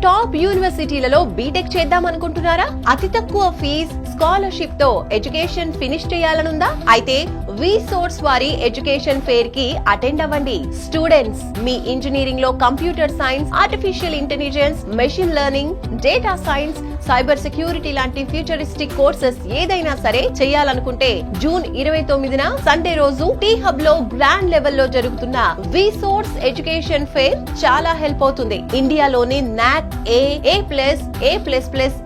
Top యూనివర్సిటీలలో BTech చేద్దాం అనుకుంటున్నారా? అతి తక్కువ ఫీజ్ స్కాలర్షిప్ తో ఎడ్యుకేషన్ ఫినిష్ చేయాలనుందా? అయితే వి సోర్స్ వారి ఎడ్యుకేషన్ ఫేర్ కి అటెండ్ అవ్వండి. స్టూడెంట్స్ మీ ఇంజనీరింగ్ లో computer science, artificial intelligence, machine learning, data science, cyber security లాంటి ఫ్యూచరిస్టిక్ కోర్సెస్ ఏదైనా సరే చేయాలనుకుంటే జూన్ 29న సండే రోజు టీ హబ్ లో గ్రాండ్ లెవెల్ లో జరుగుతున్న వి సోర్స్ ఎడ్యుకేషన్ ఫేర్ చాలా హెల్ప్ అవుతుంది. ఇండియాలోని నాక్ A++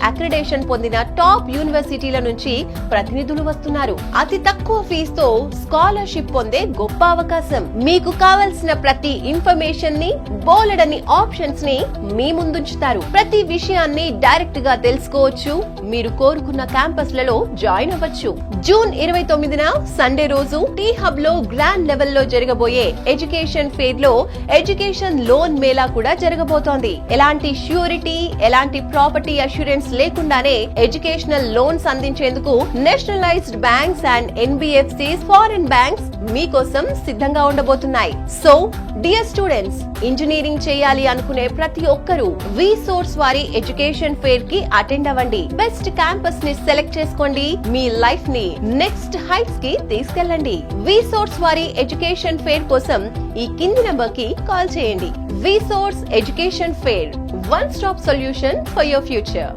అక్రిడేషన్ పొందిన టాప్ యూనివర్సిటీల నుంచి ప్రతినిధులు వస్తున్నారు. అతి తక్కువ ఫీజుతో స్కాలర్షిప్ పొందే గొప్ప అవకాశం. మీకు కావలసిన ప్రతి ఇన్ఫర్మేషన్ ని, బోలెడని ఆప్షన్స్ ని మీ ముందుంచుతారు. ప్రతి విషయాన్ని డైరెక్ట్ గా తెలుసుకోవచ్చు. మీరు కోరుకున్న క్యాంపస్లలో జాయిన్ అవ్వచ్చు. జూన్ 29న సండే రోజు టీ హబ్ లో గ్రాండ్ లెవెల్ లో జరగబోయే ఎడ్యుకేషన్ ఫేర్ లో ఎడ్యుకేషన్ లోన్ మేళా కూడా జరగబోతోంది. ఎలాంటి ష్యూరిటీ, ఎలాంటి ప్రాపర్టీ అష్యూరెన్స్ లేకుండానే ఎడ్యుకేషనల్ లోన్స్ అందించేందుకు nationalised banks and NBFCs, foreign banks మీకోసం సిద్ధంగా ఉండబోతున్నాయి. సో డియర్ స్టూడెంట్స్, ఇంజనీరింగ్ చేయాలి అనుకునే ప్రతి ఒక్కరూ వి సోర్స్ వారి ఎడ్యుకేషన్ ఫేర్ కి అటెండ్ అవ్వండి. బెస్ట్ క్యాంపస్ ని సెలెక్ట్ చేసుకోండి. మీ లైఫ్ ని నెక్స్ట్ హైట్స్ కి తీసుకెళ్ళండి. వి సోర్స్ వారి ఎడ్యుకేషన్ ఫేర్ కోసం ఈ కింది నంబర్ కి కాల్ చేయండి. V Source education fair, one stop solution for your future.